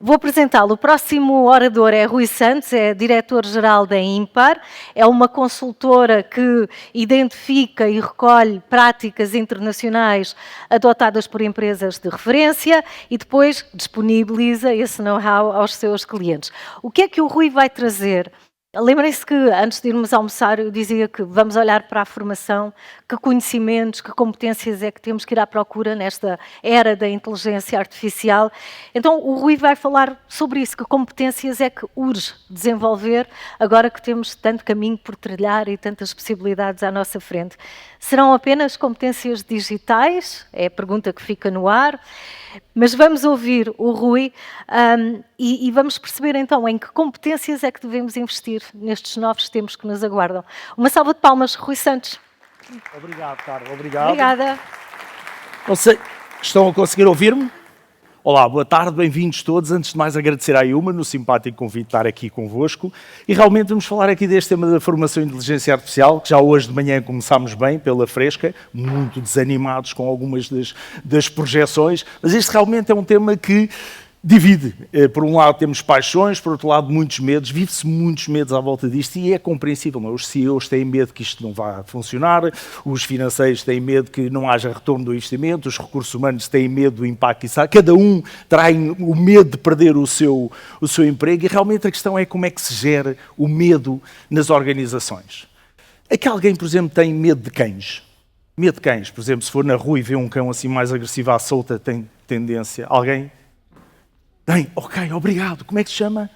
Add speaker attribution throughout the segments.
Speaker 1: Vou apresentá-lo. O próximo orador é Rui Santos, é diretor-geral da Impar. É uma consultora que identifica e recolhe práticas internacionais adotadas por empresas de referência e depois disponibiliza esse know-how aos seus clientes. O que é que o Rui vai trazer? Lembrem-se que, antes de irmos almoçar, eu dizia que vamos olhar para a formação, que conhecimentos, que competências é que temos que ir à procura nesta era da inteligência artificial. Então, o Rui vai falar sobre isso, que competências é que urge desenvolver, agora que temos tanto caminho por trilhar e tantas possibilidades à nossa frente. Serão apenas competências digitais? É a pergunta que fica no ar. Mas vamos ouvir o Rui e vamos perceber então em que competências é que devemos investir nestes novos tempos que nos aguardam. Uma salva de palmas, Rui Santos.
Speaker 2: Obrigado, Carla. Obrigado.
Speaker 1: Obrigada.
Speaker 2: Não sei, estão a conseguir ouvir-me? Olá, boa tarde, bem-vindos todos. Antes de mais, agradecer à Ilma no simpático convite de estar aqui convosco. E realmente vamos falar aqui deste tema da formação em inteligência artificial, que já hoje de manhã começámos bem, pela fresca, muito desanimados com algumas das projeções, mas este realmente é um tema que divide. Por um lado temos paixões, por outro lado muitos medos, vive-se muitos medos à volta disto e é compreensível. Não? Os CEOs têm medo que isto não vá funcionar, os financeiros têm medo que não haja retorno do investimento, os recursos humanos têm medo do impacto que isso há, cada um traz o medo de perder o seu emprego e realmente a questão é como é que se gera o medo nas organizações. É que alguém, por exemplo, tem medo de cães. Medo de cães, por exemplo, se for na rua e vê um cão assim mais agressivo à solta, tem tendência. Alguém? Bem, ok, obrigado. Como é que se chama?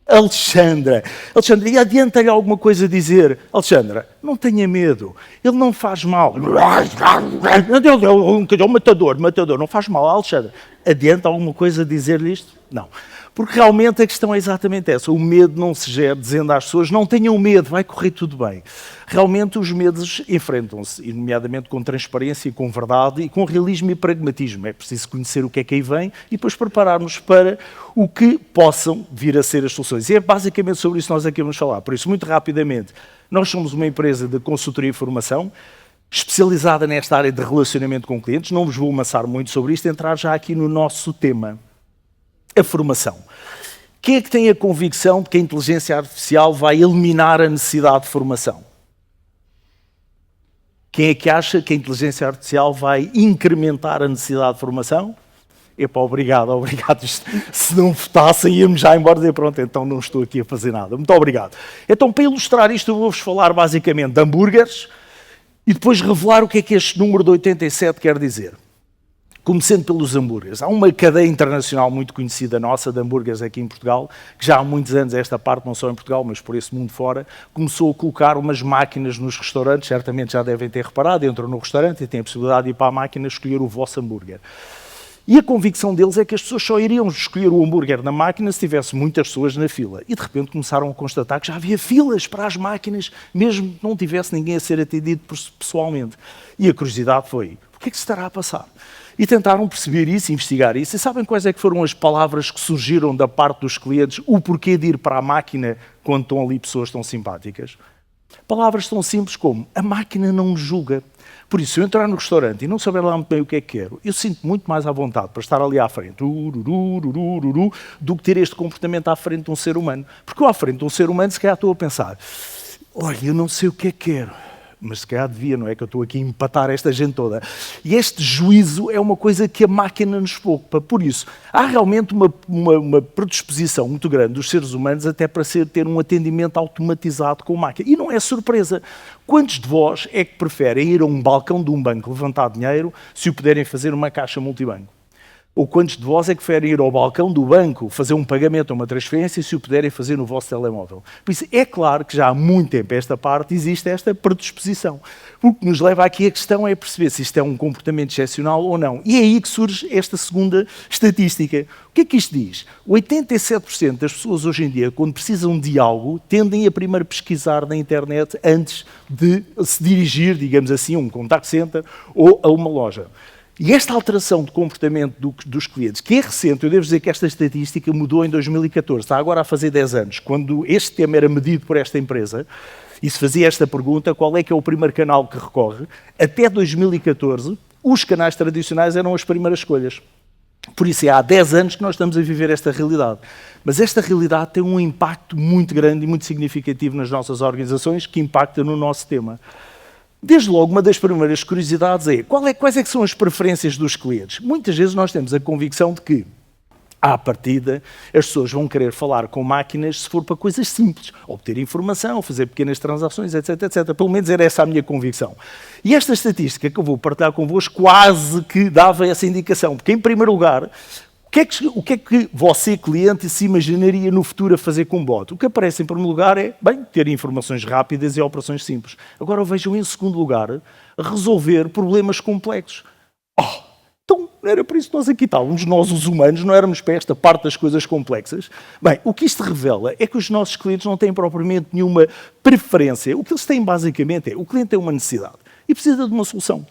Speaker 2: Alexandra. Alexandra, e adianta-lhe alguma coisa dizer? Alexandra, não tenha medo. Ele não faz mal. Ele é um matador, não faz mal. Alexandra, adianta alguma coisa dizer-lhe isto? Não. Porque realmente a questão é exatamente essa. O medo não se gera dizendo às pessoas não tenham medo, vai correr tudo bem. Realmente os medos enfrentam-se, e nomeadamente com transparência, com verdade e com realismo e pragmatismo. É preciso conhecer o que é que aí vem e depois prepararmos para o que possam vir a ser as soluções. E é basicamente sobre isso que nós aqui vamos falar. Por isso, muito rapidamente, nós somos uma empresa de consultoria e formação, especializada nesta área de relacionamento com clientes. Não vos vou amassar muito sobre isto, entrar já aqui no nosso tema. A formação. Quem é que tem a convicção de que a inteligência artificial vai eliminar a necessidade de formação? Quem é que acha que a inteligência artificial vai incrementar a necessidade de formação? Epá, obrigado. Se não votassem, íamos já embora e dizer, pronto, então não estou aqui a fazer nada. Muito obrigado. Então, para ilustrar isto, eu vou-vos falar basicamente de hambúrgueres e depois revelar o que é que este número de 87 quer dizer. Começando pelos hambúrgueres. Há uma cadeia internacional muito conhecida nossa de hambúrgueres aqui em Portugal, que já há muitos anos, esta parte não só em Portugal, mas por esse mundo fora, começou a colocar umas máquinas nos restaurantes, certamente já devem ter reparado, entram no restaurante e têm a possibilidade de ir para a máquina escolher o vosso hambúrguer. E a convicção deles é que as pessoas só iriam escolher o hambúrguer na máquina se tivesse muitas pessoas na fila. E de repente começaram a constatar que já havia filas para as máquinas, mesmo que não tivesse ninguém a ser atendido pessoalmente. E a curiosidade foi, o que é que se estará a passar? E tentaram perceber isso, investigar isso. E sabem quais é que foram as palavras que surgiram da parte dos clientes, o porquê de ir para a máquina quando estão ali pessoas tão simpáticas? Palavras tão simples como, a máquina não me julga. Por isso, se eu entrar no restaurante e não saber lá muito bem o que é que quero, eu sinto muito mais à vontade para estar ali à frente, do que ter este comportamento à frente de um ser humano. Porque eu à frente de um ser humano, se calhar estou a pensar, olha, eu não sei o que é que quero. Mas se calhar devia, não é que eu estou aqui a empatar esta gente toda. E este juízo é uma coisa que a máquina nos poupa. Por isso, há realmente uma predisposição muito grande dos seres humanos até para ter um atendimento automatizado com a máquina. E não é surpresa. Quantos de vós é que preferem ir a um balcão de um banco levantar dinheiro se o puderem fazer uma caixa multibanco? Ou quantos de vós é que preferem ir ao balcão do banco fazer um pagamento ou uma transferência se o puderem fazer no vosso telemóvel? Por isso, é claro que já há muito tempo esta parte existe esta predisposição. O que nos leva aqui a questão é perceber se isto é um comportamento excepcional ou não. E é aí que surge esta segunda estatística. O que é que isto diz? 87% das pessoas hoje em dia, quando precisam de algo, tendem a primeiro pesquisar na internet antes de se dirigir, digamos assim, a um contact center ou a uma loja. E esta alteração de comportamento dos clientes, que é recente, eu devo dizer que esta estatística mudou em 2014, está agora a fazer 10 anos, quando este tema era medido por esta empresa, e se fazia esta pergunta, qual é que é o primeiro canal que recorre, até 2014, os canais tradicionais eram as primeiras escolhas. Por isso é há 10 anos que nós estamos a viver esta realidade. Mas esta realidade tem um impacto muito grande e muito significativo nas nossas organizações, que impacta no nosso tema. Desde logo, uma das primeiras curiosidades é quais é que são as preferências dos clientes? Muitas vezes nós temos a convicção de que, à partida, as pessoas vão querer falar com máquinas se for para coisas simples, obter informação, fazer pequenas transações, etc, etc. Pelo menos era essa a minha convicção. E esta estatística que eu vou partilhar convosco quase que dava essa indicação, porque, em primeiro lugar, o que é que você, cliente, se imaginaria no futuro a fazer com o bot? O que aparece em primeiro lugar é, bem, ter informações rápidas e operações simples. Agora vejam, em segundo lugar, resolver problemas complexos. Então, não era por isso que nós aqui estávamos, nós os humanos, não éramos para esta parte das coisas complexas. Bem, o que isto revela é que os nossos clientes não têm propriamente nenhuma preferência. O que eles têm, basicamente, é, o cliente tem uma necessidade e precisa de uma solução.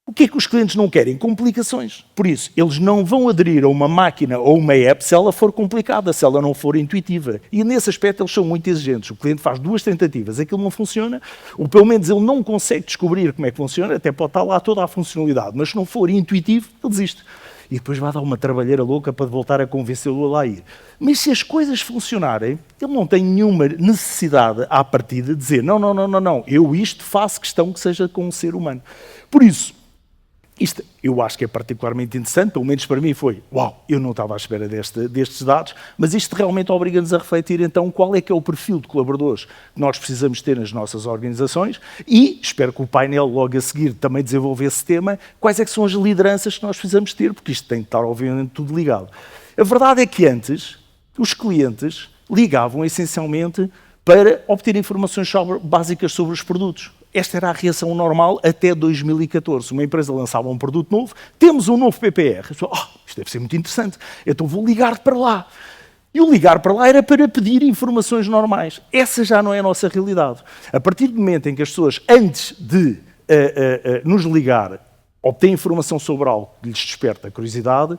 Speaker 2: O que é que os clientes não querem? Complicações. Por isso, eles não vão aderir a uma máquina ou uma app se ela for complicada, se ela não for intuitiva. E nesse aspecto eles são muito exigentes. O cliente faz 2 tentativas, aquilo não funciona, ou pelo menos ele não consegue descobrir como é que funciona, até pode estar lá toda a funcionalidade, mas se não for intuitivo, ele desiste. E depois vai dar uma trabalheira louca para voltar a convencê-lo a lá ir. Mas se as coisas funcionarem, ele não tem nenhuma necessidade à partida de dizer não, eu isto faço questão que seja com um ser humano. Por isso, isto eu acho que é particularmente interessante, pelo menos para mim foi, uau, eu não estava à espera destes dados, mas isto realmente obriga-nos a refletir então qual é que é o perfil de colaboradores que nós precisamos ter nas nossas organizações e, espero que o painel logo a seguir também desenvolva esse tema, quais é que são as lideranças que nós precisamos ter, porque isto tem de estar obviamente tudo ligado. A verdade é que antes, os clientes ligavam essencialmente para obter informações básicas sobre os produtos. Esta era a reação normal até 2014. Uma empresa lançava um produto novo, temos um novo PPR. Isto deve ser muito interessante, então vou ligar para lá. E o ligar para lá era para pedir informações normais. Essa já não é a nossa realidade. A partir do momento em que as pessoas, antes de nos ligar, obtêm informação sobre algo que lhes desperta a curiosidade,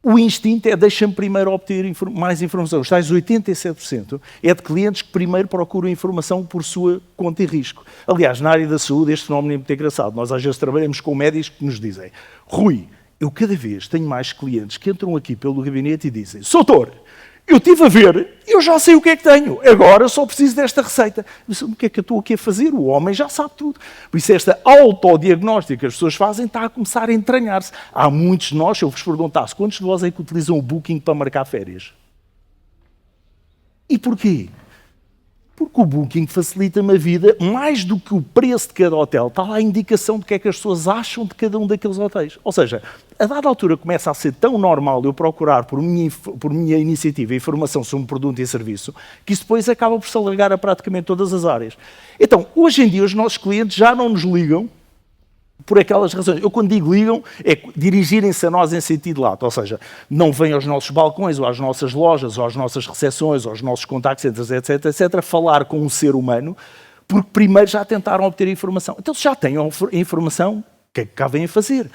Speaker 2: o instinto é deixa-me primeiro obter mais informação. Os tais 87% é de clientes que primeiro procuram informação por sua conta e risco. Aliás, na área da saúde, este fenómeno é muito engraçado. Nós às vezes trabalhamos com médicos que nos dizem Rui, eu cada vez tenho mais clientes que entram aqui pelo gabinete e dizem Soutor, eu estive a ver, eu já sei o que é que tenho, agora só preciso desta receita. Mas o que é que eu estou aqui a fazer? O homem já sabe tudo. Por isso esta autodiagnóstica que as pessoas fazem está a começar a entranhar-se. Há muitos de nós, se eu vos perguntasse, quantos de vós é que utilizam o Booking para marcar férias? E porquê? Porque o Booking facilita-me a vida, mais do que o preço de cada hotel, está lá a indicação do que é que as pessoas acham de cada um daqueles hotéis. Ou seja, a dada altura começa a ser tão normal eu procurar por minha iniciativa informação sobre um produto e serviço, que isso depois acaba por se alargar a praticamente todas as áreas. Então, hoje em dia os nossos clientes já não nos ligam por aquelas razões. Eu quando digo ligam, é dirigirem-se a nós em sentido lato, ou seja, não vêm aos nossos balcões, ou às nossas lojas, ou às nossas recepções, ou aos nossos contact centers, etc, etc, falar com um ser humano, porque primeiro já tentaram obter informação. Então, se já têm a informação, o que é que cá vêm a fazer?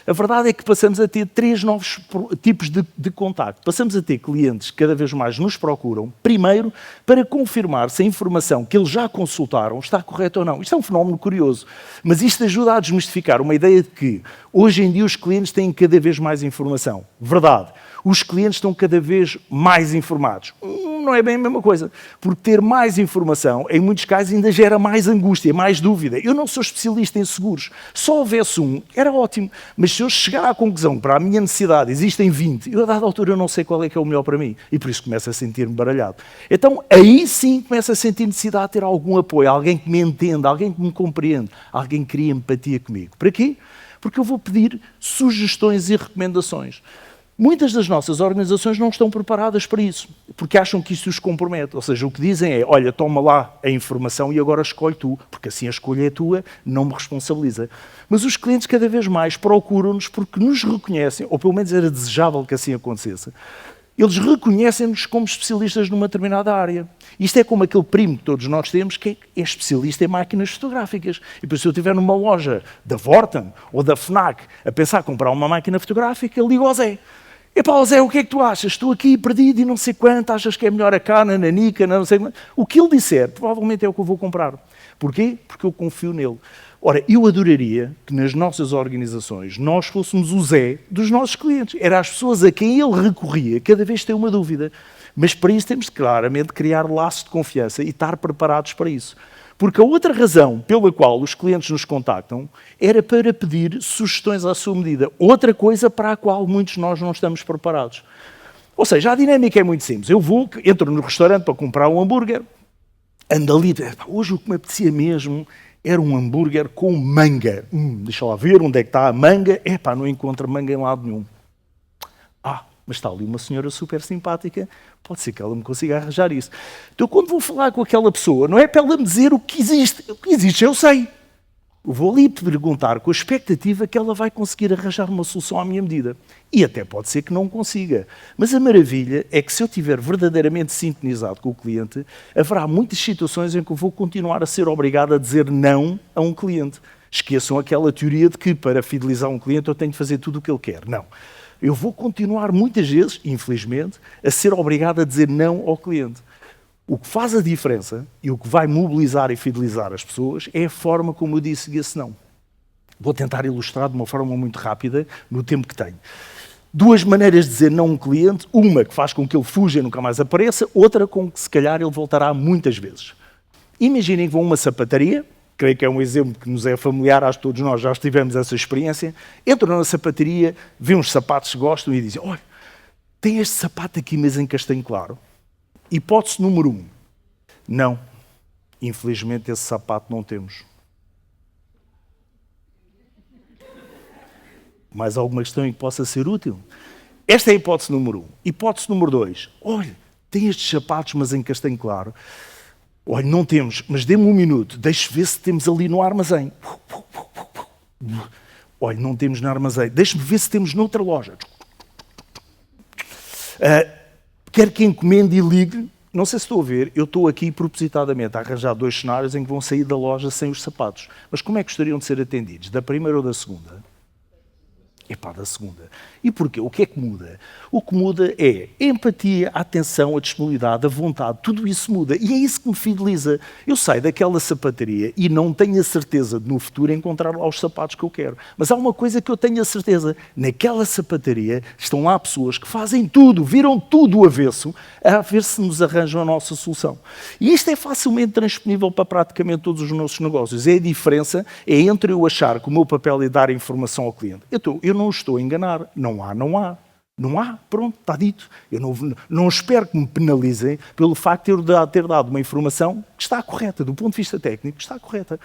Speaker 2: A verdade é que passamos a ter 3 novos tipos de contacto. Passamos a ter clientes que cada vez mais nos procuram, primeiro, para confirmar se a informação que eles já consultaram está correta ou não. Isto é um fenómeno curioso, mas isto ajuda a desmistificar uma ideia de que, hoje em dia, os clientes têm cada vez mais informação. Verdade. Os clientes estão cada vez mais informados. Não é bem a mesma coisa, porque ter mais informação, em muitos casos, ainda gera mais angústia, mais dúvida. Eu não sou especialista em seguros. Se houvesse um, era ótimo. Mas se eu chegar à conclusão que para a minha necessidade existem 20, eu a dada altura eu não sei qual é que é o melhor para mim. E por isso começo a sentir-me baralhado. Então, aí sim começo a sentir necessidade de ter algum apoio, alguém que me entenda, alguém que me compreende, alguém que crie empatia comigo. Para quê? Porque eu vou pedir sugestões e recomendações. Muitas das nossas organizações não estão preparadas para isso, porque acham que isso os compromete. Ou seja, o que dizem é, olha, toma lá a informação e agora escolhe tu, porque assim a escolha é tua, não me responsabiliza. Mas os clientes cada vez mais procuram-nos porque nos reconhecem, ou pelo menos era desejável que assim acontecesse, eles reconhecem-nos como especialistas numa determinada área. Isto é como aquele primo que todos nós temos que é especialista em máquinas fotográficas. E por isso, se eu estiver numa loja da Vorten ou da FNAC a pensar em comprar uma máquina fotográfica, ligo ao Zé. Epá, Zé, o que é que tu achas? Estou aqui perdido e não sei quanto, achas que é melhor a Canon, a Nikon, não sei quanto. O que ele disser, provavelmente é o que eu vou comprar. Porquê? Porque eu confio nele. Ora, eu adoraria que nas nossas organizações nós fôssemos o Zé dos nossos clientes. Era as pessoas a quem ele recorria cada vez que tem uma dúvida. Mas para isso temos de claramente criar laços de confiança e estar preparados para isso. Porque a outra razão pela qual os clientes nos contactam era para pedir sugestões à sua medida. Outra coisa para a qual muitos de nós não estamos preparados. Ou seja, a dinâmica é muito simples. Eu entro no restaurante para comprar um hambúrguer, ando ali, hoje o que me apetecia mesmo era um hambúrguer com manga. Deixa lá ver onde é que está a manga. Não encontro manga em lado nenhum. Mas está ali uma senhora super simpática, pode ser que ela me consiga arranjar isso. Então, quando vou falar com aquela pessoa, não é para ela me dizer o que existe. O que existe eu sei. Eu vou ali perguntar com a expectativa que ela vai conseguir arranjar uma solução à minha medida. E até pode ser que não consiga. Mas a maravilha é que se eu estiver verdadeiramente sintonizado com o cliente, haverá muitas situações em que eu vou continuar a ser obrigado a dizer não a um cliente. Esqueçam aquela teoria de que para fidelizar um cliente eu tenho de fazer tudo o que ele quer. Não. Eu vou continuar muitas vezes, infelizmente, a ser obrigado a dizer não ao cliente. O que faz a diferença e o que vai mobilizar e fidelizar as pessoas é a forma como eu disse esse não. Vou tentar ilustrar de uma forma muito rápida no tempo que tenho. Duas maneiras de dizer não a um cliente, uma que faz com que ele fuja e nunca mais apareça, outra com que se calhar ele voltará muitas vezes. Imaginem que vão a uma sapataria, creio que é um exemplo que nos é familiar, acho que todos nós já tivemos essa experiência. Entram na sapataria, vêem uns sapatos que gostam e dizem, olha, tem este sapato aqui, mas em castanho claro. Hipótese número 1. Não. Infelizmente esse sapato não temos. Mais alguma questão em que possa ser útil? Esta é a hipótese número 1. Hipótese número 2. Olha, tem estes sapatos, mas em castanho claro. Olha, não temos, mas dê-me um minuto, deixe ver se temos ali no armazém. Olha, não temos no armazém, deixe-me ver se temos noutra loja. Quer que encomende e ligue, não sei se estou a ver, eu estou aqui propositadamente a arranjar 2 cenários em que vão sair da loja sem os sapatos. Mas como é que gostariam de ser atendidos? Da primeira ou da segunda? Da segunda. E porquê? O que é que muda? O que muda é a empatia, a atenção, a disponibilidade, a vontade, tudo isso muda. E é isso que me fideliza. Eu saio daquela sapataria e não tenho a certeza de no futuro encontrar lá os sapatos que eu quero. Mas há uma coisa que eu tenho a certeza. Naquela sapataria estão lá pessoas que fazem tudo, viram tudo o avesso, a ver se nos arranjam a nossa solução. E isto é facilmente transponível para praticamente todos os nossos negócios. A diferença é entre eu achar que o meu papel é dar informação ao cliente. Eu não estou a enganar. Não há, pronto, está dito. Eu não espero que me penalizem pelo facto de eu ter dado uma informação que está correta, do ponto de vista técnico, que está correta.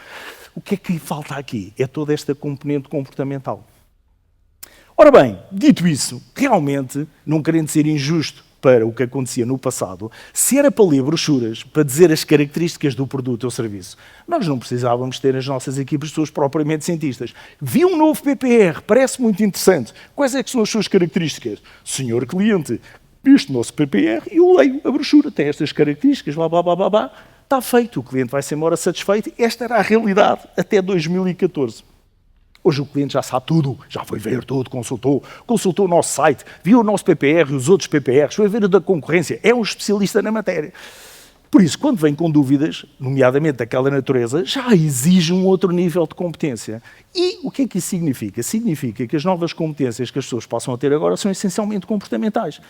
Speaker 2: O que é que falta aqui? É toda esta componente comportamental. Ora bem, dito isso, realmente, não querendo ser injusto para o que acontecia no passado, se era para ler brochuras, para dizer as características do produto ou serviço, nós não precisávamos ter as nossas equipas de pessoas propriamente cientistas. Vi um novo PPR, parece muito interessante. Quais é que são as suas características? Senhor cliente, este nosso PPR, eu leio a brochura, tem estas características, blá, blá, blá, blá, blá. Está feito, o cliente vai-se embora satisfeito. Esta era a realidade até 2014. Hoje o cliente já sabe tudo, já foi ver tudo, consultou o nosso site, viu o nosso PPR e os outros PPRs, foi ver o da concorrência, é um especialista na matéria. Por isso, quando vem com dúvidas, nomeadamente daquela natureza, já exige um outro nível de competência. E o que é que isso significa? Significa que as novas competências que as pessoas possam ter agora são essencialmente comportamentais.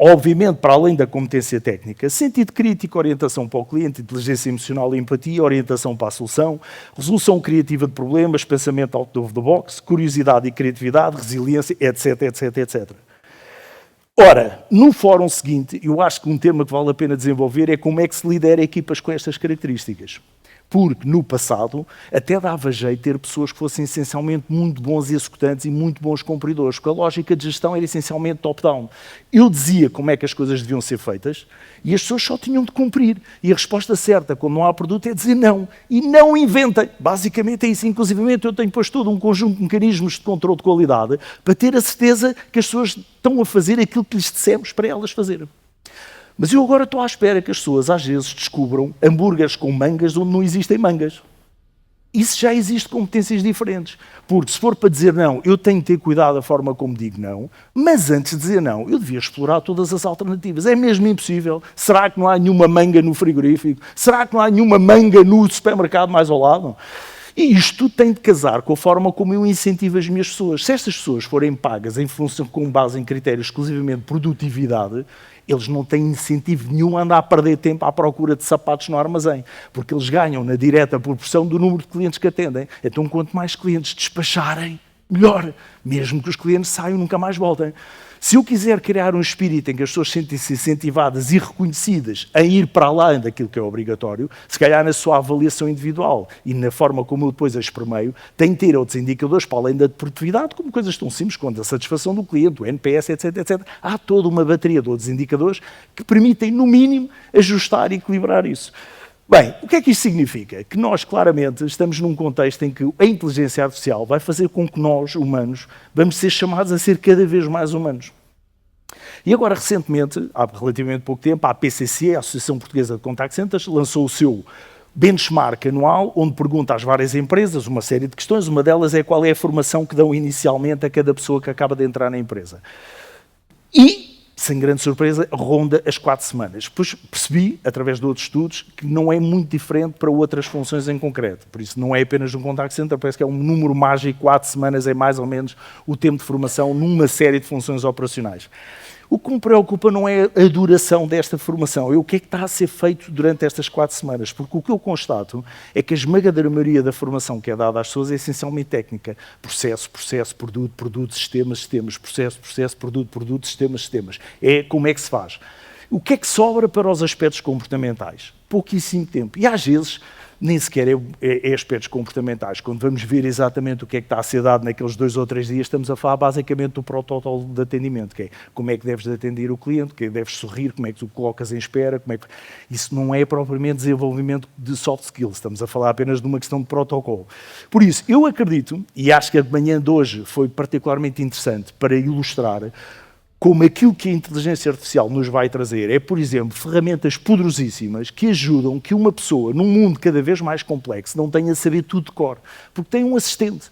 Speaker 2: Obviamente, para além da competência técnica, sentido crítico, orientação para o cliente, inteligência emocional e empatia, orientação para a solução, resolução criativa de problemas, pensamento out of the box, curiosidade e criatividade, resiliência, etc, etc, etc. Ora, no fórum seguinte, eu acho que um tema que vale a pena desenvolver é como é que se lidera equipas com estas características. Porque, no passado, até dava jeito ter pessoas que fossem essencialmente muito bons executantes e muito bons cumpridores, porque a lógica de gestão era essencialmente top-down. Eu dizia como é que as coisas deviam ser feitas e as pessoas só tinham de cumprir. E a resposta certa, quando não há produto, é dizer não. E não inventem. Basicamente é isso. Inclusivamente, eu tenho posto todo um conjunto de mecanismos de controle de qualidade para ter a certeza que as pessoas estão a fazer aquilo que lhes dissemos para elas fazerem. Mas eu agora estou à espera que as pessoas às vezes descubram hambúrgueres com mangas onde não existem mangas. Isso já existe competências diferentes. Porque se for para dizer não, eu tenho que ter cuidado da forma como digo não, mas antes de dizer não, eu devia explorar todas as alternativas. É mesmo impossível? Será que não há nenhuma manga no frigorífico? Será que não há nenhuma manga no supermercado mais ao lado? E isto tem de casar com a forma como eu incentivo as minhas pessoas. Se estas pessoas forem pagas em função, com base em critérios exclusivamente de produtividade, eles não têm incentivo nenhum a andar a perder tempo à procura de sapatos no armazém, porque eles ganham na direta proporção do número de clientes que atendem. Então, quanto mais clientes despacharem, melhor, mesmo que os clientes saiam e nunca mais voltem. Se eu quiser criar um espírito em que as pessoas sentem-se incentivadas e reconhecidas a ir para além daquilo que é obrigatório, se calhar na sua avaliação individual e na forma como eu depois as permeio, tem de ter outros indicadores para além da produtividade, como coisas tão simples quanto a satisfação do cliente, o NPS, etc, etc. Há toda uma bateria de outros indicadores que permitem, no mínimo, ajustar e equilibrar isso. Bem, o que é que isto significa? Que nós, claramente, estamos num contexto em que a inteligência artificial vai fazer com que nós, humanos, vamos ser chamados a ser cada vez mais humanos. E agora, recentemente, há relativamente pouco tempo, a APCC, a Associação Portuguesa de Contact Centers, lançou o seu benchmark anual, onde pergunta às várias empresas uma série de questões. Uma delas é qual é a formação que dão inicialmente a cada pessoa que acaba de entrar na empresa. E, sem grande surpresa, ronda as 4 semanas. Depois percebi, através de outros estudos, que não é muito diferente para outras funções em concreto. Por isso, não é apenas um contact center, parece que é um número mágico, 4 semanas é mais ou menos o tempo de formação numa série de funções operacionais. O que me preocupa não é a duração desta formação, é o que é que está a ser feito durante estas 4 semanas, porque o que eu constato é que a esmagadora maioria da formação que é dada às pessoas é essencialmente técnica. Processo, processo, produto, produto, sistemas, sistemas, processo, processo, produto, produto, sistemas, sistemas. É como é que se faz. O que é que sobra para os aspectos comportamentais? Pouquíssimo tempo. E às vezes nem sequer é aspectos comportamentais. Quando vamos ver exatamente o que é que está a ser dado naqueles 2 ou 3 dias, estamos a falar basicamente do protocolo de atendimento, que é como é que deves de atender o cliente, que deves sorrir, como é que tu colocas em espera, como é que... Isso não é propriamente desenvolvimento de soft skills, estamos a falar apenas de uma questão de protocolo. Por isso, eu acredito, e acho que a manhã de hoje foi particularmente interessante para ilustrar como aquilo que a inteligência artificial nos vai trazer é, por exemplo, ferramentas poderosíssimas que ajudam que uma pessoa, num mundo cada vez mais complexo, não tenha a saber tudo de cor, porque tem um assistente.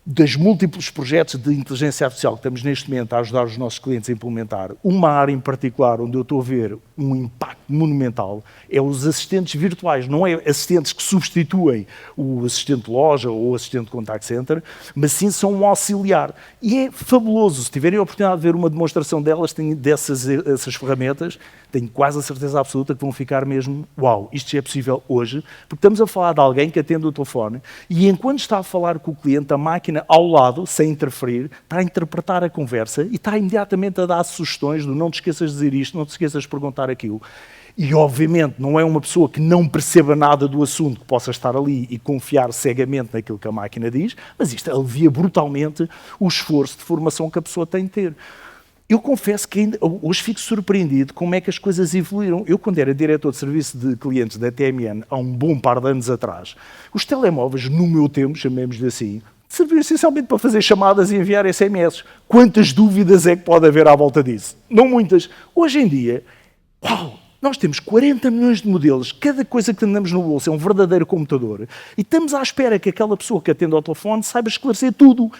Speaker 2: Das múltiplos projetos de inteligência artificial que estamos neste momento a ajudar os nossos clientes a implementar, uma área em particular onde eu estou a ver um impacto monumental é os assistentes virtuais. Não é assistentes que substituem o assistente de loja ou o assistente de contact center, mas sim são um auxiliar. E é fabuloso. Se tiverem a oportunidade de ver uma demonstração delas, dessas ferramentas, tenho quase a certeza absoluta que vão ficar mesmo, uau, isto já é possível hoje, porque estamos a falar de alguém que atende o telefone e enquanto está a falar com o cliente, a máquina ao lado, sem interferir, está a interpretar a conversa e está imediatamente a dar sugestões do não te esqueças de dizer isto, não te esqueças de perguntar aquilo. E, obviamente, não é uma pessoa que não perceba nada do assunto, que possa estar ali e confiar cegamente naquilo que a máquina diz, mas isto alivia brutalmente o esforço de formação que a pessoa tem de ter. Eu confesso que ainda, hoje fico surpreendido como é que as coisas evoluíram. Eu, quando era diretor de serviço de clientes da TMN, há um bom par de anos atrás, os telemóveis, no meu tempo, chamemos-lhe assim, serviam essencialmente para fazer chamadas e enviar SMS. Quantas dúvidas é que pode haver à volta disso? Não muitas. Hoje em dia, uau! Nós temos 40 milhões de modelos, cada coisa que andamos no bolso é um verdadeiro computador e estamos à espera que aquela pessoa que atende ao telefone saiba esclarecer tudo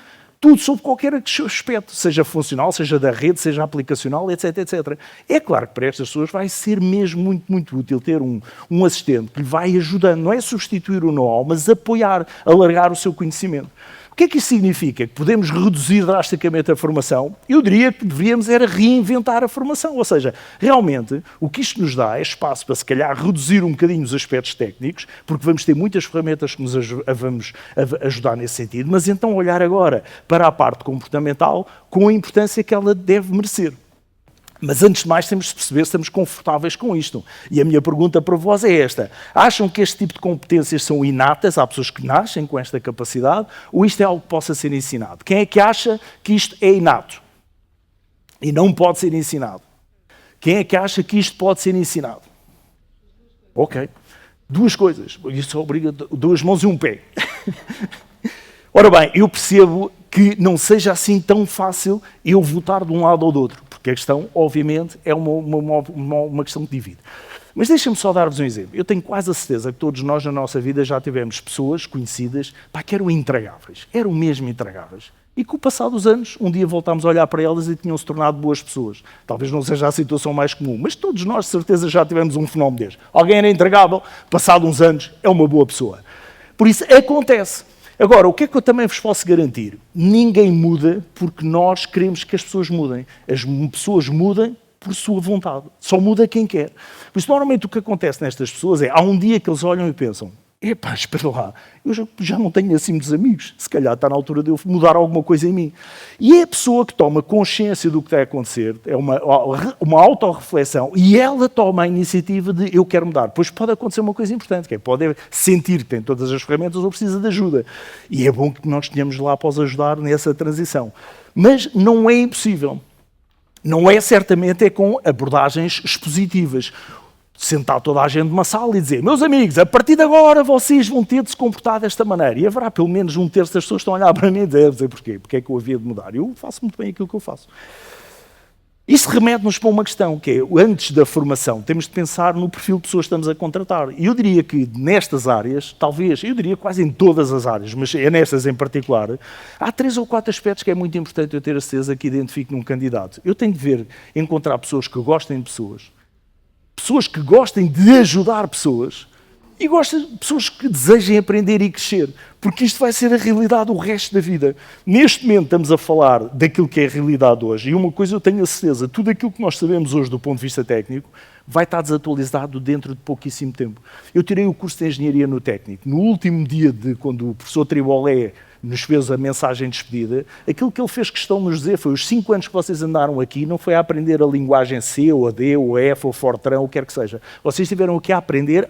Speaker 2: sobre qualquer aspecto, seja funcional, seja da rede, seja aplicacional, etc, etc. É claro que para estas pessoas vai ser mesmo muito, muito útil ter um assistente que lhe vai ajudando, não é substituir o know-how, mas apoiar, alargar o seu conhecimento. O que é que isso significa? Que podemos reduzir drasticamente a formação? Eu diria que deveríamos era reinventar a formação, ou seja, realmente o que isto nos dá é espaço para se calhar reduzir um bocadinho os aspectos técnicos, porque vamos ter muitas ferramentas que nos vamos ajudar nesse sentido, mas então olhar agora para a parte comportamental com a importância que ela deve merecer. Mas antes de mais temos de perceber se estamos confortáveis com isto. E a minha pergunta para vós é esta. Acham que este tipo de competências são inatas? Há pessoas que nascem com esta capacidade? Ou isto é algo que possa ser ensinado? Quem é que acha que isto é inato? E não pode ser ensinado? Quem é que acha que isto pode ser ensinado? Ok. 2 coisas. Isso obriga 2 mãos e um pé. Ora bem, eu percebo que não seja assim tão fácil eu votar de um lado ou do outro. Porque a questão, obviamente, é uma questão que divide. Mas deixem-me só dar-vos um exemplo. Eu tenho quase a certeza que todos nós, na nossa vida, já tivemos pessoas conhecidas que eram intragáveis. Eram mesmo intragáveis. E com o passar dos anos, um dia voltámos a olhar para elas e tinham-se tornado boas pessoas. Talvez não seja a situação mais comum, mas todos nós, de certeza, já tivemos um fenómeno deste. Alguém era intragável, passado uns anos, é uma boa pessoa. Por isso, acontece. Agora, o que é que eu também vos posso garantir? Ninguém muda porque nós queremos que as pessoas mudem. As pessoas mudam por sua vontade. Só muda quem quer. Por isso, normalmente, o que acontece nestas pessoas é, há um dia que eles olham e pensam, epá, espera lá, eu já não tenho assim muitos amigos, se calhar está na altura de eu mudar alguma coisa em mim. E é a pessoa que toma consciência do que está a acontecer, é uma autorreflexão, e ela toma a iniciativa de eu quero mudar. Depois pode acontecer uma coisa importante, que é pode sentir que tem todas as ferramentas ou precisa de ajuda. E é bom que nós tenhamos lá para os ajudar nessa transição. Mas não é impossível. Não é certamente com abordagens expositivas. Sentar toda a gente numa sala e dizer, meus amigos, a partir de agora vocês vão ter de se comportar desta maneira. E haverá pelo menos um terço das pessoas que estão a olhar para mim e dizer porquê? Porque é que eu havia de mudar? Eu faço muito bem aquilo que eu faço. Isso remete-nos para uma questão, que é, antes da formação, temos de pensar no perfil de pessoas que estamos a contratar. E eu diria que nestas áreas, talvez, eu diria quase em todas as áreas, mas é nestas em particular, há 3 ou 4 aspectos que é muito importante eu ter a certeza que identifico num candidato. Eu tenho de encontrar pessoas que gostem de pessoas que gostem de ajudar pessoas e gostem de pessoas que desejem aprender e crescer, porque isto vai ser a realidade o resto da vida. Neste momento estamos a falar daquilo que é a realidade hoje, e uma coisa eu tenho a certeza, tudo aquilo que nós sabemos hoje do ponto de vista técnico vai estar desatualizado dentro de pouquíssimo tempo. Eu tirei o curso de Engenharia no Técnico. No último dia quando o professor Tribolé nos fez a mensagem de despedida, aquilo que ele fez questão de nos dizer foi os 5 anos que vocês andaram aqui, não foi a aprender a linguagem C, ou a D, ou a F, ou Fortran, ou o que quer que seja. Vocês tiveram aqui a aprender,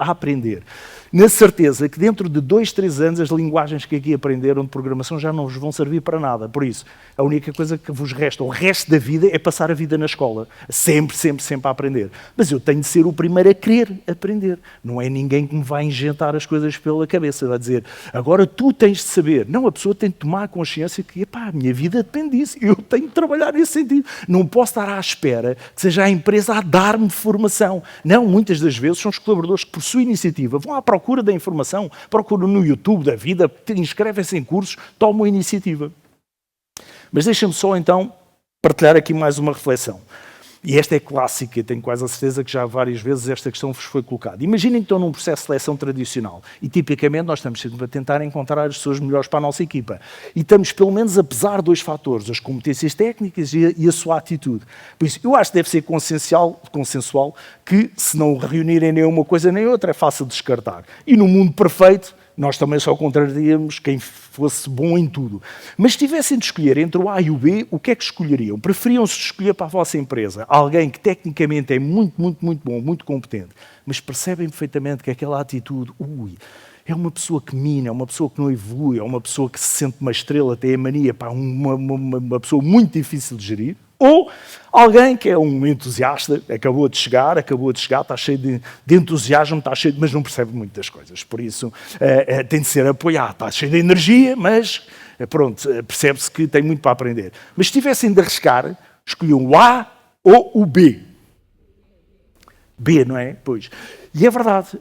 Speaker 2: na certeza que dentro de 2, 3 anos as linguagens que aqui aprenderam de programação já não vos vão servir para nada. Por isso, a única coisa que vos resta, o resto da vida, é passar a vida na escola. Sempre, sempre, sempre a aprender. Mas eu tenho de ser o primeiro a querer aprender. Não é ninguém que me vai injetar as coisas pela cabeça. Vai dizer, agora tu tens de saber. Não, a pessoa tem de tomar consciência que, epá, a minha vida depende disso. Eu tenho de trabalhar nesse sentido. Não posso estar à espera que seja a empresa a dar-me formação. Não, muitas das vezes são os colaboradores que, por sua iniciativa, vão à procura da informação, procuram no YouTube da vida, inscrevem-se em cursos, tomam a iniciativa. Mas deixem-me só, então, partilhar aqui mais uma reflexão. E esta é clássica, e tenho quase a certeza que já várias vezes esta questão vos foi colocada. Imaginem que estão num processo de seleção tradicional e, tipicamente, nós estamos sempre a tentar encontrar as pessoas melhores para a nossa equipa. E estamos, pelo menos, a pesar 2 fatores, as competências técnicas e a sua atitude. Por isso, eu acho que deve ser consensual que, se não reunirem nem uma coisa nem outra, é fácil de descartar. E no mundo perfeito, nós também só contrataríamos quem fosse bom em tudo. Mas se tivessem de escolher entre o A e o B, o que é que escolheriam? Preferiam-se escolher para a vossa empresa alguém que tecnicamente é muito, muito, muito bom, muito competente, mas percebem perfeitamente que aquela atitude, é uma pessoa que mina, é uma pessoa que não evolui, é uma pessoa que se sente uma estrela, tem a mania, uma pessoa muito difícil de gerir? Ou alguém que é um entusiasta, acabou de chegar, está cheio de entusiasmo, mas não percebe muito das coisas. Por isso, tem de ser apoiado. Está cheio de energia, mas pronto, percebe-se que tem muito para aprender. Mas se tivessem de arriscar, escolhiam o A ou o B. B, não é? Pois. E é verdade.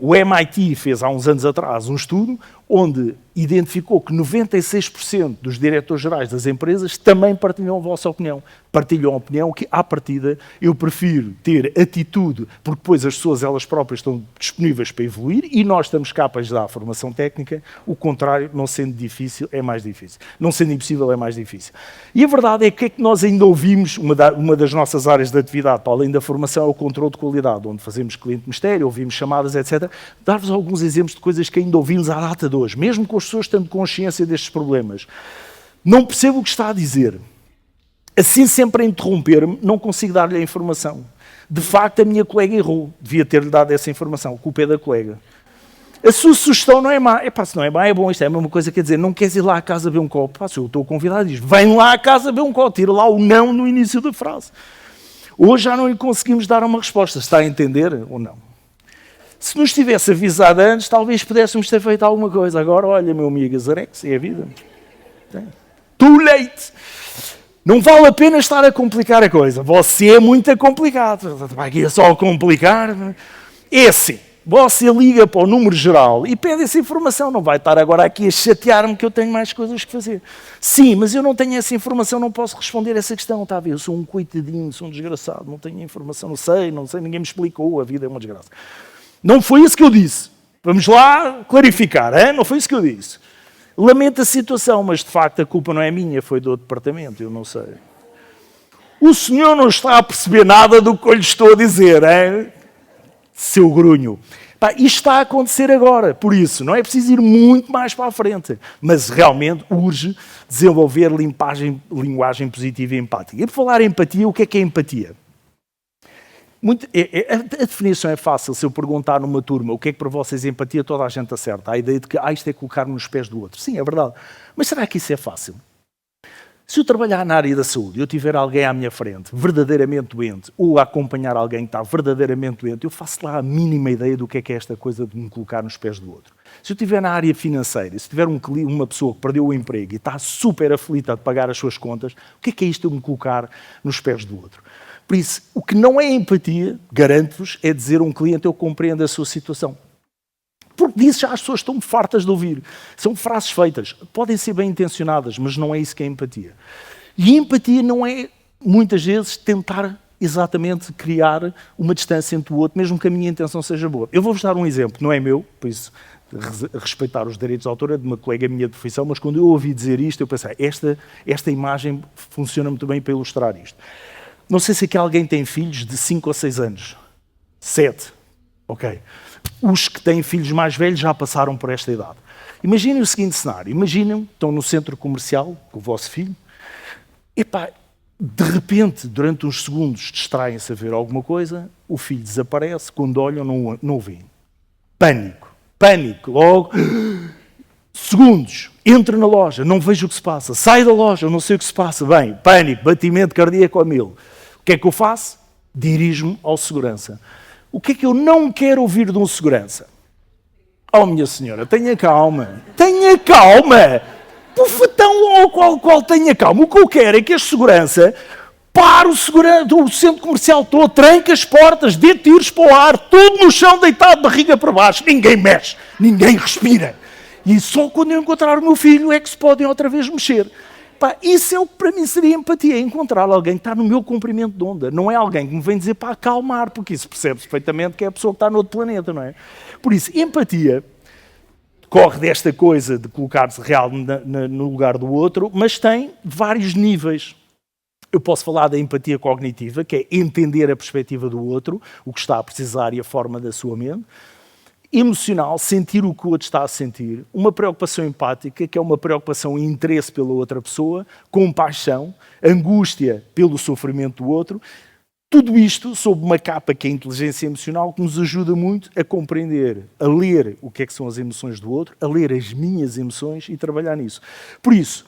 Speaker 2: O MIT fez há uns anos atrás um estudo onde identificou que 96% dos diretores-gerais das empresas também partilham a vossa opinião. Partilham a opinião que, à partida, eu prefiro ter atitude, porque depois as pessoas elas próprias estão disponíveis para evoluir e nós estamos capazes de dar a formação técnica. O contrário, não sendo difícil, é mais difícil. Não sendo impossível, é mais difícil. E a verdade é que nós ainda ouvimos, uma das nossas áreas de atividade, para além da formação, é o controle de qualidade, onde fazemos cliente-mistério, ouvimos chamadas, etc. Dar-vos alguns exemplos de coisas que ainda ouvimos à data de hoje, mesmo com as pessoas tendo consciência destes problemas. Não percebo o que está a dizer. Assim, sempre a interromper-me, não consigo dar-lhe a informação. De facto, a minha colega errou. Devia ter-lhe dado essa informação. A culpa é da colega. A sua sugestão não é má. Se não é má, é bom. Isto é a mesma coisa que dizer, não queres ir lá à casa beber um copo? Se eu estou convidado, diz, vem lá à casa beber um copo. Tira lá o não no início da frase. Hoje já não lhe conseguimos dar uma resposta. Está a entender ou não? Se nos tivesse avisado antes, talvez pudéssemos ter feito alguma coisa. Agora, olha, meu amigo, Azarex, é a vida. Too late! Não vale a pena estar a complicar a coisa. Você é muito complicado. Aqui é só complicar. É assim. Você liga para o número geral e pede essa informação. Não vai estar agora aqui a chatear-me que eu tenho mais coisas que fazer. Sim, mas eu não tenho essa informação, não posso responder a essa questão. Está a ver? Eu sou um coitadinho, sou um desgraçado, não tenho informação, não sei, ninguém me explicou, a vida é uma desgraça. Não foi isso que eu disse. Vamos lá clarificar, hein? Não foi isso que eu disse. Lamento a situação, mas de facto a culpa não é minha, foi do departamento, eu não sei. O senhor não está a perceber nada do que eu lhe estou a dizer, hein? Seu grunho. Pá, isto está a acontecer agora, por isso, não é preciso ir muito mais para a frente, mas realmente urge desenvolver linguagem positiva e empática. E por falar em empatia, o que é empatia? A definição é fácil. Se eu perguntar numa turma o que é que para vocês é empatia, toda a gente acerta. A ideia de que isto é colocar-me nos pés do outro. Sim, é verdade. Mas será que isso é fácil? Se eu trabalhar na área da saúde e eu tiver alguém à minha frente verdadeiramente doente ou a acompanhar alguém que está verdadeiramente doente, eu faço lá a mínima ideia do que é esta coisa de me colocar nos pés do outro. Se eu estiver na área financeira, se tiver uma pessoa que perdeu o emprego e está super aflita de pagar as suas contas, o que é isto de eu me colocar nos pés do outro? Por isso, o que não é empatia, garanto-vos, é dizer a um cliente eu compreendo a sua situação. Porque disso já as pessoas estão fartas de ouvir. São frases feitas. Podem ser bem intencionadas, mas não é isso que é empatia. E empatia não é, muitas vezes, tentar exatamente criar uma distância entre o outro, mesmo que a minha intenção seja boa. Eu vou-vos dar um exemplo, não é meu, por isso respeitar os direitos de autor é de uma colega minha de profissão, mas quando eu ouvi dizer isto, eu pensei, esta imagem funciona muito bem para ilustrar isto. Não sei se aqui alguém tem filhos de 5 ou 6 anos. 7. Ok. Os que têm filhos mais velhos já passaram por esta idade. Imaginem o seguinte cenário. Imaginem, estão no centro comercial com o vosso filho. Epá, de repente, durante uns segundos, distraem-se a ver alguma coisa, o filho desaparece, quando olham não o veem. Pânico. Pânico. Logo, segundos. Entra na loja, não vejo o que se passa. Sai da loja, eu não sei o que se passa. Bem, pânico, batimento cardíaco a 1000. O que é que eu faço? Dirijo-me ao segurança. O que é que eu não quero ouvir de um segurança? Oh, minha senhora, tenha calma. Tenha calma! Então, qual tenha calma? O que eu quero é que este segurança pare o centro comercial todo, tranque as portas, dê tiros para o ar, tudo no chão, deitado de barriga para baixo. Ninguém mexe, ninguém respira. E só quando eu encontrar o meu filho é que se podem outra vez mexer. Pá, isso é o que para mim seria empatia, encontrar alguém que está no meu comprimento de onda. Não é alguém que me vem dizer para acalmar, porque isso percebe-se perfeitamente que é a pessoa que está no outro planeta, não é? Por isso, empatia corre desta coisa de colocar-se real no lugar do outro, mas tem vários níveis. Eu posso falar da empatia cognitiva, que é entender a perspectiva do outro, o que está a precisar e a forma da sua mente. Emocional, sentir o que o outro está a sentir. Uma preocupação empática, que é uma preocupação e interesse pela outra pessoa. Compaixão, angústia pelo sofrimento do outro. Tudo isto sob uma capa que é a inteligência emocional, que nos ajuda muito a compreender, a ler o que é que são as emoções do outro, a ler as minhas emoções e trabalhar nisso. Por isso,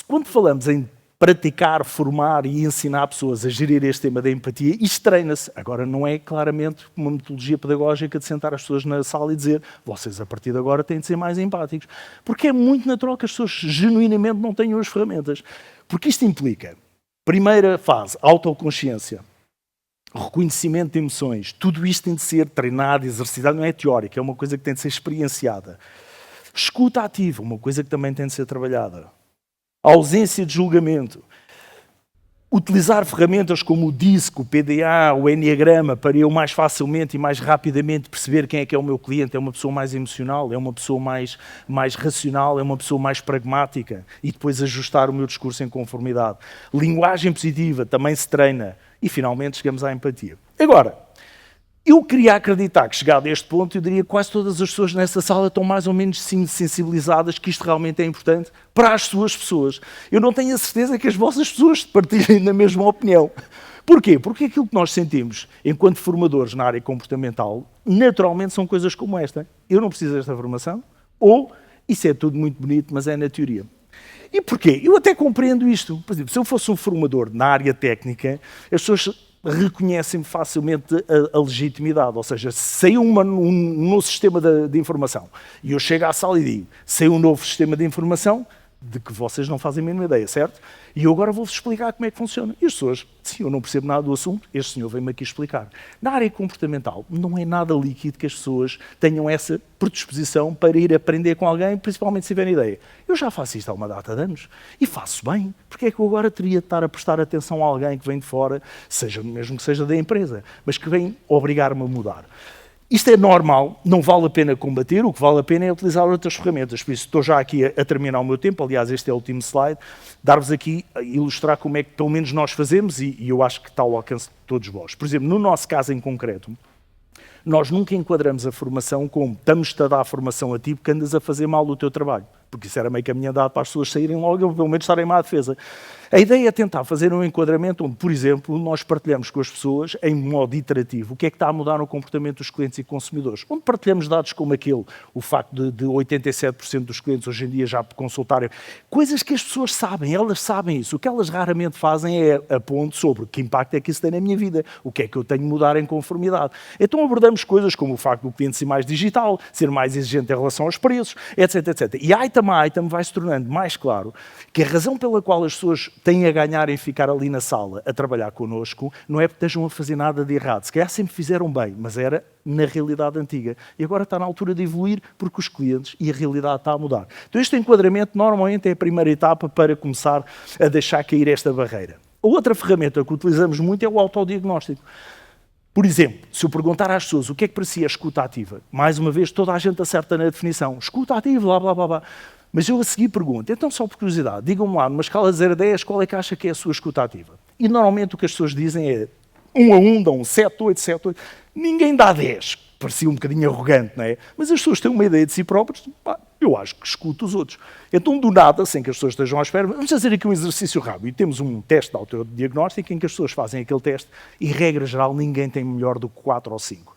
Speaker 2: quando falamos em praticar, formar e ensinar pessoas a gerir este tema da empatia, isto treina-se. Agora, não é claramente uma metodologia pedagógica de sentar as pessoas na sala e dizer vocês, a partir de agora, têm de ser mais empáticos. Porque é muito natural que as pessoas genuinamente não tenham as ferramentas. Porque isto implica, primeira fase, autoconsciência, reconhecimento de emoções. Tudo isto tem de ser treinado, exercitado, não é teórico, é uma coisa que tem de ser experienciada. Escuta ativa, uma coisa que também tem de ser trabalhada. A ausência de julgamento. Utilizar ferramentas como o DISC, o PDA, o Enneagrama, para eu mais facilmente e mais rapidamente perceber quem é que é o meu cliente. É uma pessoa mais emocional, é uma pessoa mais racional, é uma pessoa mais pragmática. E depois ajustar o meu discurso em conformidade. Linguagem positiva também se treina. E finalmente chegamos à empatia. Agora, eu queria acreditar que, chegado a este ponto, eu diria que quase todas as pessoas nesta sala estão mais ou menos sensibilizadas que isto realmente é importante para as suas pessoas. Eu não tenho a certeza que as vossas pessoas partilhem da mesma opinião. Porquê? Porque aquilo que nós sentimos enquanto formadores na área comportamental, naturalmente são coisas como esta. Eu não preciso desta formação, ou isso é tudo muito bonito, mas é na teoria. E porquê? Eu até compreendo isto. Por exemplo, se eu fosse um formador na área técnica, as pessoas reconhecem facilmente a legitimidade. Ou seja, se saiu um novo sistema de informação e eu chego à sala e digo, saiu um novo sistema de informação de que vocês não fazem a mínima ideia, certo? E eu agora vou-vos explicar como é que funciona. E as pessoas, sim, eu não percebo nada do assunto, este senhor vem-me aqui explicar. Na área comportamental, não é nada líquido que as pessoas tenham essa predisposição para ir aprender com alguém, principalmente se tiverem ideia. Eu já faço isto há uma data de anos e faço bem. Porque é que eu agora teria de estar a prestar atenção a alguém que vem de fora, seja mesmo que seja da empresa, mas que vem obrigar-me a mudar? Isto é normal, não vale a pena combater, o que vale a pena é utilizar outras ferramentas. Por isso, estou já aqui a terminar o meu tempo, aliás, este é o último slide, dar-vos aqui a ilustrar como é que, pelo menos, nós fazemos, e eu acho que está ao alcance de todos vós. Por exemplo, no nosso caso em concreto, nós nunca enquadramos a formação como estamos-te a dar a formação a ti porque andas a fazer mal o teu trabalho. Porque isso era meio caminho andado para as pessoas saírem logo ou pelo menos estarem má defesa. A ideia é tentar fazer um enquadramento onde, por exemplo, nós partilhamos com as pessoas, em modo iterativo, o que é que está a mudar no comportamento dos clientes e consumidores. Onde partilhamos dados como aquele, o facto de 87% dos clientes hoje em dia já consultarem, coisas que as pessoas sabem, elas sabem isso. O que elas raramente fazem é a ponto sobre que impacto é que isso tem na minha vida, o que é que eu tenho de mudar em conformidade. Então abordamos coisas como o facto do cliente ser mais digital, ser mais exigente em relação aos preços, etc, etc. E item a item vai se tornando mais claro que a razão pela qual as pessoas têm a ganhar em ficar ali na sala a trabalhar connosco não é porque estejam a fazer nada de errado. Se calhar sempre fizeram bem, mas era na realidade antiga. E agora está na altura de evoluir porque os clientes e a realidade está a mudar. Então este enquadramento normalmente é a primeira etapa para começar a deixar cair esta barreira. A outra ferramenta que utilizamos muito é o autodiagnóstico. Por exemplo, se eu perguntar às pessoas o que é que para si é escuta ativa, mais uma vez toda a gente acerta na definição. Escuta ativa, blá, blá, blá, blá. Mas eu a seguir pergunto, então só por curiosidade, digam-me lá, numa escala de 0 a 10, qual é que acha que é a sua escuta ativa? E normalmente o que as pessoas dizem é 1 a 1, dão 7, 8, 7, 8. Ninguém dá 10. Parecia um bocadinho arrogante, não é? Mas as pessoas têm uma ideia de si próprias, pá, eu acho que escuto os outros. Então, do nada, sem que as pessoas estejam à espera, vamos fazer aqui um exercício rápido. E temos um teste de autodiagnóstico em que as pessoas fazem aquele teste e, regra geral, ninguém tem melhor do que 4 ou 5.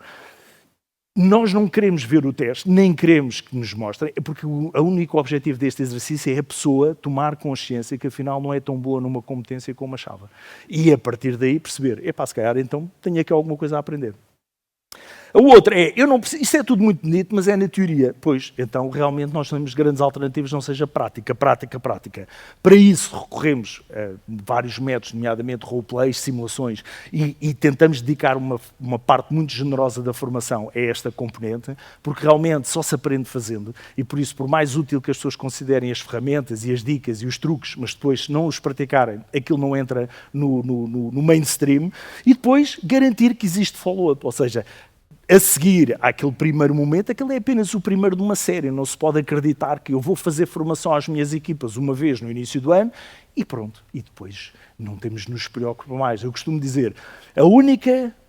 Speaker 2: Nós não queremos ver o teste, nem queremos que nos mostrem, porque o único objetivo deste exercício é a pessoa tomar consciência que afinal não é tão boa numa competência como achava. E a partir daí perceber, epá, se calhar então tenho aqui alguma coisa a aprender. A outra é, eu não preciso, isso é tudo muito bonito, mas é na teoria. Pois, então realmente nós temos grandes alternativas, não seja prática. Para isso recorremos a vários métodos, nomeadamente roleplays, simulações, e tentamos dedicar uma parte muito generosa da formação a esta componente, porque realmente só se aprende fazendo, e por isso, por mais útil que as pessoas considerem as ferramentas e as dicas e os truques, mas depois se não os praticarem, aquilo não entra no mainstream, e depois garantir que existe follow-up, ou seja, a seguir àquele primeiro momento, aquele é apenas o primeiro de uma série. Não se pode acreditar que eu vou fazer formação às minhas equipas uma vez no início do ano e pronto. E depois não temos de nos preocupar mais. Eu costumo dizer,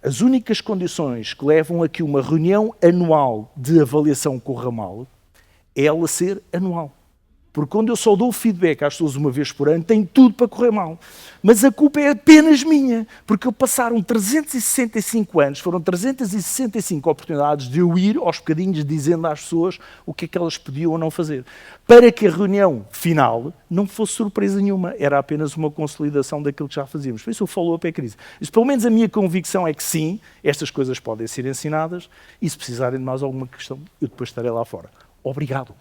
Speaker 2: as únicas condições que levam a que uma reunião anual de avaliação corra mal é ela ser anual. Porque quando eu só dou feedback às pessoas uma vez por ano, tem tudo para correr mal. Mas a culpa é apenas minha, porque passaram 365 anos, foram 365 oportunidades de eu ir aos bocadinhos dizendo às pessoas o que é que elas podiam ou não fazer. Para que a reunião final não fosse surpresa nenhuma, era apenas uma consolidação daquilo que já fazíamos. Por isso o follow-up é crise. Isso, pelo menos a minha convicção é que sim, estas coisas podem ser ensinadas e se precisarem de mais alguma questão, eu depois estarei lá fora. Obrigado.